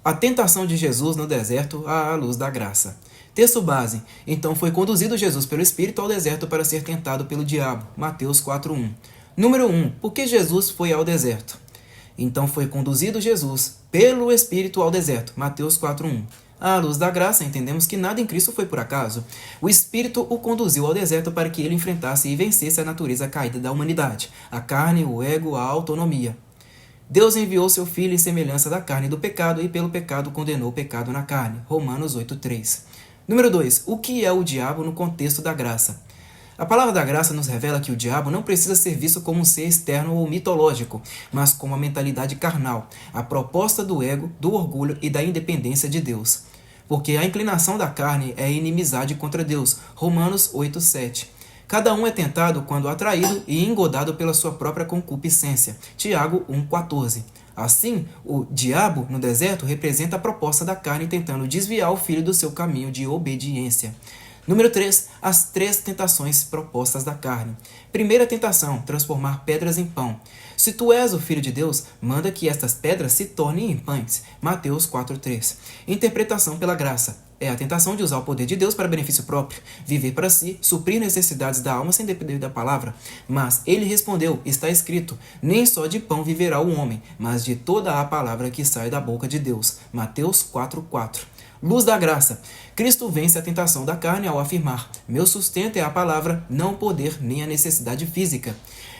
A tentação de Jesus no deserto à luz da graça. Texto base. Então foi conduzido Jesus pelo Espírito ao deserto para ser tentado pelo diabo. Mateus 4:1. Número 1. Por que Jesus foi ao deserto? Então foi conduzido Jesus pelo Espírito ao deserto. Mateus 4:1. À luz da graça, entendemos que nada em Cristo foi por acaso. O Espírito o conduziu ao deserto para que ele enfrentasse e vencesse a natureza caída da humanidade, a carne, o ego, a autonomia. Deus enviou seu Filho em semelhança da carne do pecado e pelo pecado condenou o pecado na carne. Romanos 8:3. Número 2. O que é o diabo no contexto da graça? A palavra da graça nos revela que o diabo não precisa ser visto como um ser externo ou mitológico, mas como a mentalidade carnal, a proposta do ego, do orgulho e da independência de Deus. Porque a inclinação da carne é inimizade contra Deus. Romanos 8:7. Cada um é tentado quando atraído e engodado pela sua própria concupiscência. Tiago 1:14. Assim, o diabo no deserto representa a proposta da carne tentando desviar o filho do seu caminho de obediência. Número 3. As 3 tentações propostas da carne. Primeira tentação, transformar pedras em pão. Se tu és o Filho de Deus, manda que estas pedras se tornem em pães. Mateus 4:3. Interpretação pela graça. É a tentação de usar o poder de Deus para benefício próprio, viver para si, suprir necessidades da alma sem depender da palavra. Mas ele respondeu, está escrito, nem só de pão viverá o homem, mas de toda a palavra que sai da boca de Deus. Mateus 4:4. Luz da graça. Cristo vence a tentação da carne ao afirmar, meu sustento é a palavra, não o poder nem a necessidade física.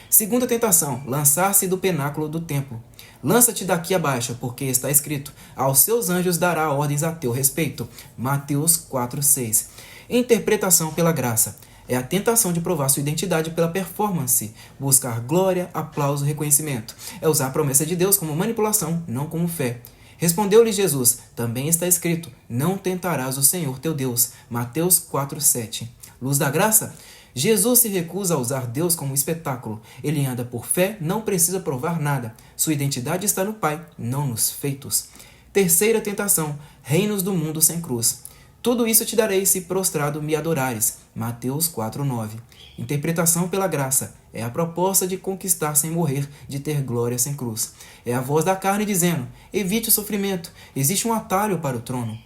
Segunda tentação, lançar-se do penáculo do templo. Lança-te daqui abaixo, porque está escrito, aos seus anjos dará ordens a teu respeito. Mateus 4:6. Interpretação pela graça. É a tentação de provar sua identidade pela performance, buscar glória, aplauso, reconhecimento. É usar a promessa de Deus como manipulação, não como fé. Respondeu-lhe Jesus, também está escrito, não tentarás o Senhor teu Deus. Mateus 4:7. Luz da graça? Jesus se recusa a usar Deus como espetáculo. Ele anda por fé, não precisa provar nada. Sua identidade está no Pai, não nos feitos. Terceira tentação, reinos do mundo sem cruz. Tudo isso te darei se prostrado me adorares. Mateus 4:9. Interpretação pela graça. É a proposta de conquistar sem morrer, de ter glória sem cruz. É a voz da carne dizendo, evite o sofrimento, existe um atalho para o trono.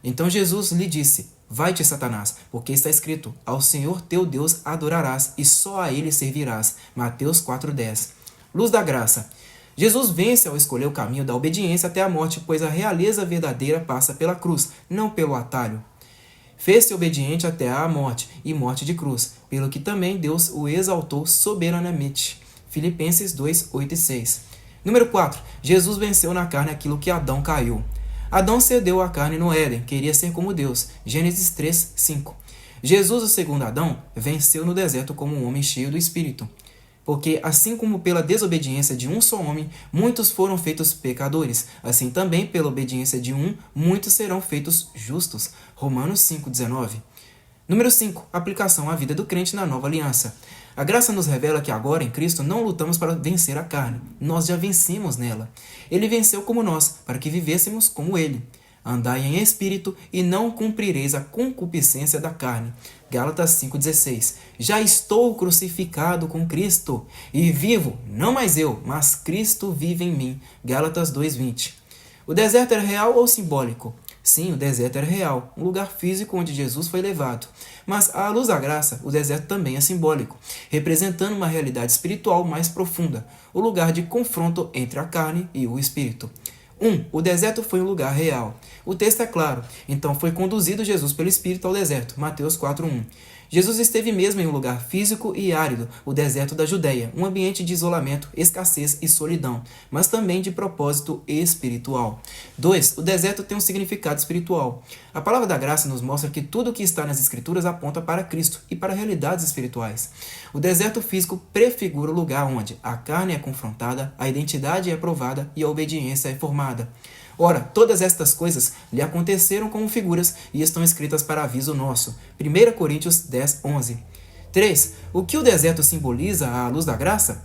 Então Jesus lhe disse, vai-te, Satanás, porque está escrito, ao Senhor teu Deus adorarás e só a ele servirás. Mateus 4:10. Luz da graça. Jesus vence ao escolher o caminho da obediência até a morte, pois a realeza verdadeira passa pela cruz, não pelo atalho. Fez-se obediente até a morte, e morte de cruz, pelo que também Deus o exaltou soberanamente. Filipenses 2:8-6. Número 4. Jesus venceu na carne aquilo que Adão caiu. Adão cedeu à carne no Éden, queria ser como Deus. Gênesis 3:5. Jesus, o segundo Adão, venceu no deserto como um homem cheio do Espírito. Porque, assim como pela desobediência de um só homem, muitos foram feitos pecadores, assim também pela obediência de um, muitos serão feitos justos. Romanos 5:19. Número 5. Aplicação à vida do crente na nova aliança. A graça nos revela que agora, em Cristo, não lutamos para vencer a carne. Nós já vencemos nela. Ele venceu como nós, para que vivêssemos como ele. Andai em espírito e não cumprireis a concupiscência da carne. Gálatas 5:16. Já estou crucificado com Cristo, e vivo, não mais eu, mas Cristo vive em mim. Gálatas 2:20. O deserto era real ou simbólico? Sim, o deserto era real, um lugar físico onde Jesus foi levado. Mas, à luz da graça, o deserto também é simbólico, representando uma realidade espiritual mais profunda, o lugar de confronto entre a carne e o espírito. 1. O deserto foi um lugar real. O texto é claro. Então foi conduzido Jesus pelo Espírito ao deserto. Mateus 4:1. Jesus esteve mesmo em um lugar físico e árido, o deserto da Judéia, um ambiente de isolamento, escassez e solidão, mas também de propósito espiritual. 2. O deserto tem um significado espiritual. A palavra da graça nos mostra que tudo o que está nas Escrituras aponta para Cristo e para realidades espirituais. O deserto físico prefigura o lugar onde a carne é confrontada, a identidade é provada e a obediência é formada. Ora, todas estas coisas lhe aconteceram como figuras e estão escritas para aviso nosso. 1 Coríntios 10:11. 3. O que o deserto simboliza à luz da graça?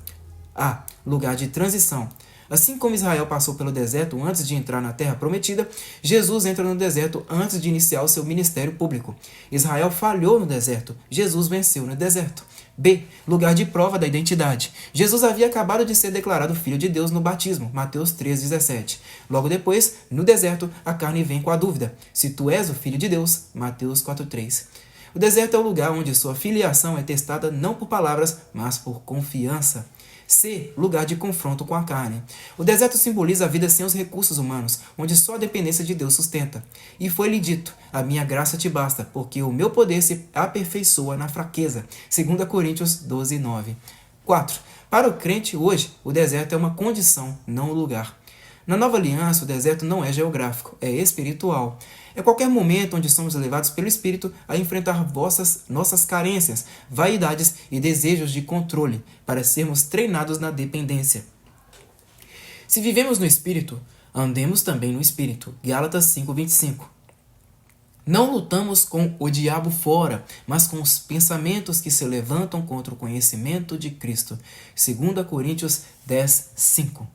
A. Lugar de transição. Assim como Israel passou pelo deserto antes de entrar na terra prometida, Jesus entra no deserto antes de iniciar o seu ministério público. Israel falhou no deserto, Jesus venceu no deserto. B. Lugar de prova da identidade. Jesus havia acabado de ser declarado Filho de Deus no batismo, Mateus 3,17. Logo depois, no deserto, a carne vem com a dúvida: se tu és o Filho de Deus, Mateus 4,3. O deserto é o lugar onde sua filiação é testada não por palavras, mas por confiança. C. Lugar de confronto com a carne. O deserto simboliza a vida sem os recursos humanos, onde só a dependência de Deus sustenta. E foi-lhe dito: a minha graça te basta, porque o meu poder se aperfeiçoa na fraqueza. 2 Coríntios 12:9. 4. Para o crente hoje, o deserto é uma condição, não um lugar. Na nova aliança, o deserto não é geográfico, é espiritual. É qualquer momento onde somos levados pelo Espírito a enfrentar nossas carências, vaidades e desejos de controle, para sermos treinados na dependência. Se vivemos no Espírito, andemos também no Espírito. Gálatas 5:25. Não lutamos com o diabo fora, mas com os pensamentos que se levantam contra o conhecimento de Cristo. 2 Coríntios 10:5.